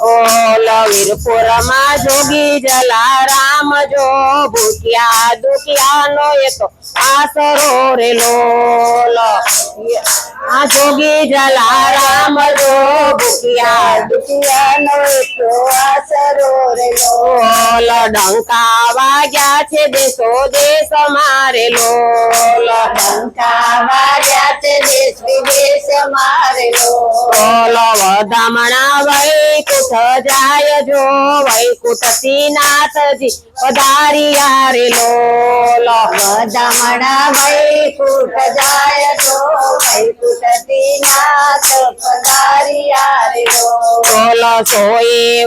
all વીરપુરમાં જોગી જલારામ જો ભૂખ્યા દુખિયા નો એ તો આસરો રે લોલ આ જોગી જલારામ જો ભૂખ્યા દુખિયા નો એ તો આસરો રે લોલ ડંકા વાગ્યા છે દેશો દેશ મારે લોલ ડંકા વાગ્યા છે દેશ વિદેશ મારે લોલ વધામણા વૈકુંઠ જાય જો વૈકુંઠથી નાથજી પધારિયા રે લોલ વધામણા વૈકુંઠ જાય જો વૈકુંઠથી નાથ પધારિયા રે લોલ 100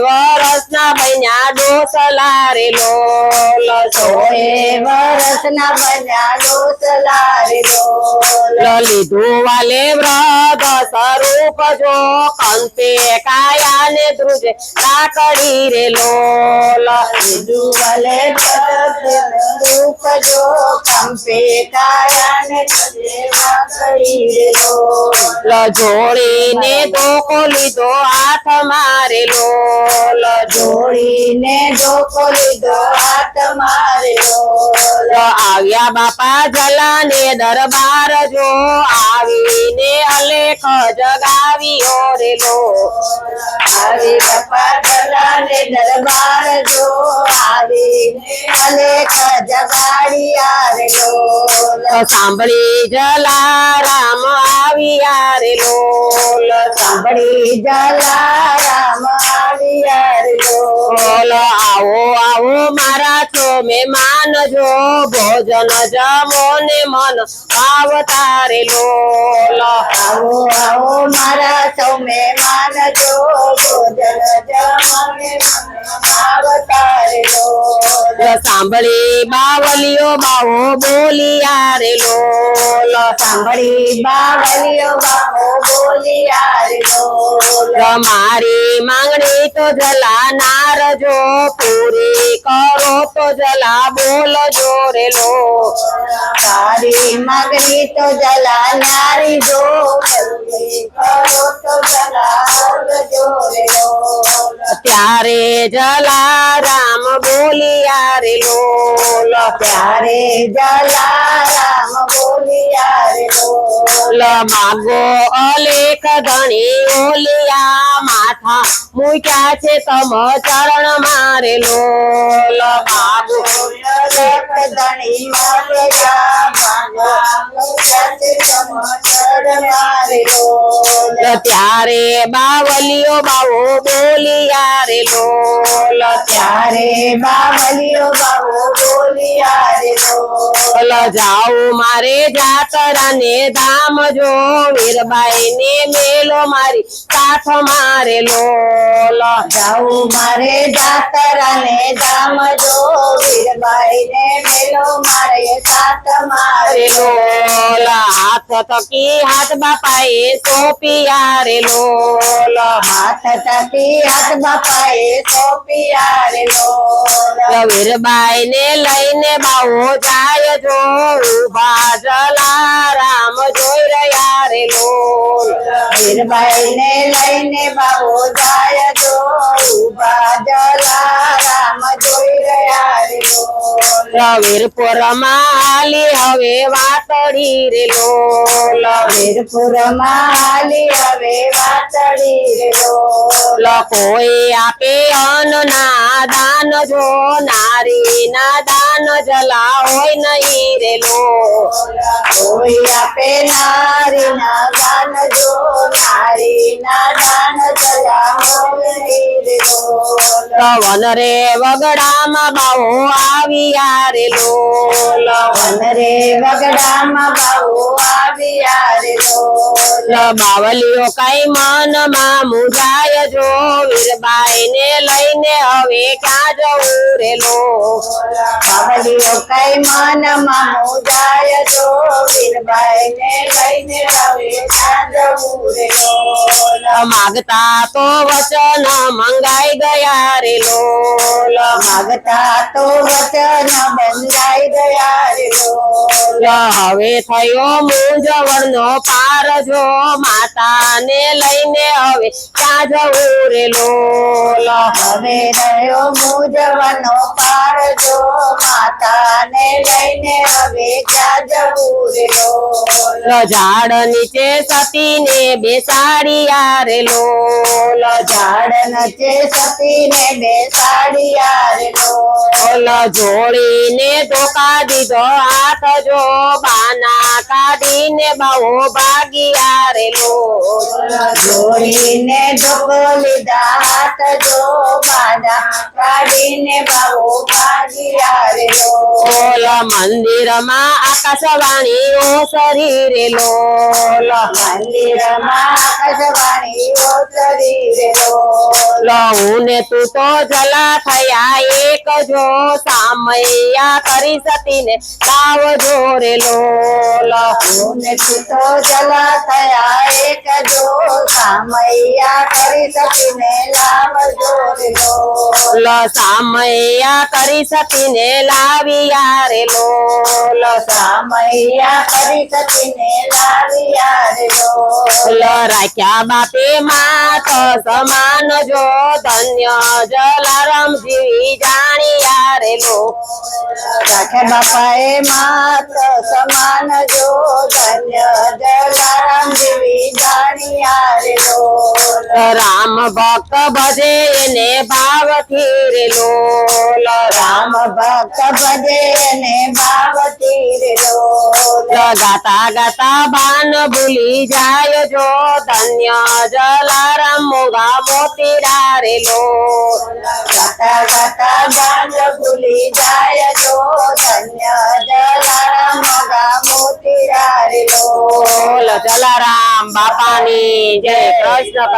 વર્ષના બન્યા ડોસલા રે લોલ 100 વર્ષના બન્યા ડોસલા રે લોલ લીધું વાલે વ્રત સ્વરૂપ જો કંસે કાયા ને ધ્રુજે લાકડી રે લોલ લીધું વાલે સ્વરૂપ જો કંસે કાયા ને ધ્રુજે લાકડી રે લોલ જોડીને ધોકો લીધો હાથ મારે લોલ જોડીને ધોકો લીધો હાથ મારે લોલ આવ્યા બાપા જલાને દરબાર જો આવીને અલેખ જગાવ્યો રે લોલ આવી બાપા જલાને દરબાર જો આવીને અલેખ જગાડ્યા રે લોલ સાંભળી જલારામ આવ્યા રે લોલ સાંભળી જલારામ આવ્યા રે લોલ આવો આવો મારા છો મહેમાન જો ભોજન જમો ને મન આવતા રે લોલ આવો આવો મારા છો મહેમાન જો ભોજન જમો ને મન આવતા રે લોલ સાંભળી બાવલીઓ બાવો બોલિયા રે લોલ સાંભળી બાવલીઓ બાવો બોલિયા રે લોલ મારી માંગણી તો જલા નાર જો પૂરી કરો તો જલા બોલજો રે લોલ તારી માંગણી તો જલા નારી જો પૂરી કરો તો જલા બોલજો રે લોલ ત્યારે જલારામ બોલિયા રે લોલ ત્યારે જલારામ બોલિયા રે લોલ માગો અલેખ ધણી ઓલિયા માથા મૂક્યા છે તમ ચરણ મારે લોલ માગો અલેખ ધણી ઓલિયા માથા મૂક્યા છે તમ ચરણ મારે લોલ ત્યારે બાવલીઓ બાવો બોલિયા રે લોલ ત્યારે બાવલીઓ બાવો બોલિયા રે લોલ જાઉં મારે જાતરા ને ધામ જો વીરબાઈ ને મેલો મારી સાથ મારે લોલ જાઉં મારે જાતરા ને ધામ જો વીરબાઈ ને મેલો મારે સાથ મારે લોલ હાથ તકી હાથ બાપાએ સોપિયા રે લોલ હાથ તકી હાથ બાપાએ સોપિયા રે લોલ વીરબાઈ ને લઈને બાવો જાય જો ઉભા જલારામ જોઈ રહ્યા રે લોલ વીરબાઈ ને લઈને બાવો જાય જો ઉભા જલારામ જોઈ રહ્યા રે લોલ વીરપુરમાં હાલી હવે વાતડી રે લોલ વીરપુરમાં હાલી હવે વાતડી રે લોલ કોઈ આપે અન્ન ના દાન જો નારી ના દાન જલા હોય નહીં રે લોલ કોઈ આપે નારી ના દાન જો નારી ના દાન જલા હોય નહીં રે લોલ વન રે વગડામાં બાવો આવ્યા રે લોલ વન રે વગડામાં બાવો આવ્યા રે લોલ બાવલીઓ કઈ મનમાં મુજાય જો વીરબાઈ ને લઈને હવે ક્યાં જવું રે લોલ બાવલીઓ કઈ મનમાં મુજાય જો વીરબાઈ ને લઈને હવે ક્યાં જવું રે લોલ માગતા તો વચન મંગાઈ ગયા રે લોલ માગતા તો વચન બંધાઈ ગયા રે લોલ હવે થયો મૂંઝવણનો પાર જો માતાને લઈને હવે ક્યાં જવું રે લોલ હવે રહ્યો મૂંઝવણનો પાર જો માતાને લઈને હવે ક્યાં જવું રે લોલ ઝાડ નીચે સતીને બેસાડ્યા રે લોલ ઝાડ નચે સતીને બેસાડ્યા રે લોલ જોડીને ધોકા દીધો હાથ જો બાના કાઢીને બહુ ભાગ્યા રે લોલ જોડીને ધોકો લીધા હાથ જો બાડા કાઢીને બાવો ભાગ્યા રે લોલ મંદિરમાં આકાશવાણી ઓસરી રે લોલ મંદિરમાં આકાશવાણી ઓસરી રે લોલ હું ને તું તો જલા થયા એક જો સામૈયા કરી સતીને લાવજો રે લોલ ને તું તો જલા થયા એક જો સામૈયા કરી શકીને લાવજો રે લોલ સામૈયા કરી સતીને લાવ્યા રે લોલ સામૈયા કરી શકીને લાવ્યા રે લોલ રાખ્યા બાપે માત સમાન જો ધન્ય જલારામ જીવી જાણ્યા રે લોલ રાખે બાપાએ માત સમાન જો ધન્ય જલારામ જેવી જાણ્યા રે લોલ રામ ભક્ત ભજે એને ભાવથી રે લોલ રામ ભક્ત ભજે ને ભાવતી રે લોલ ગાતા ગાતા બાન ભૂલી જાય જો ધન્ય જલારામ મોગા મોતીડા રે લોલ ગાતા ગાતા ગાન ભૂલી જાય જો ધન્ય જલારામ મગા મોતીરા રે લોલ જલારામ બાપાની જય કૃષ્ણ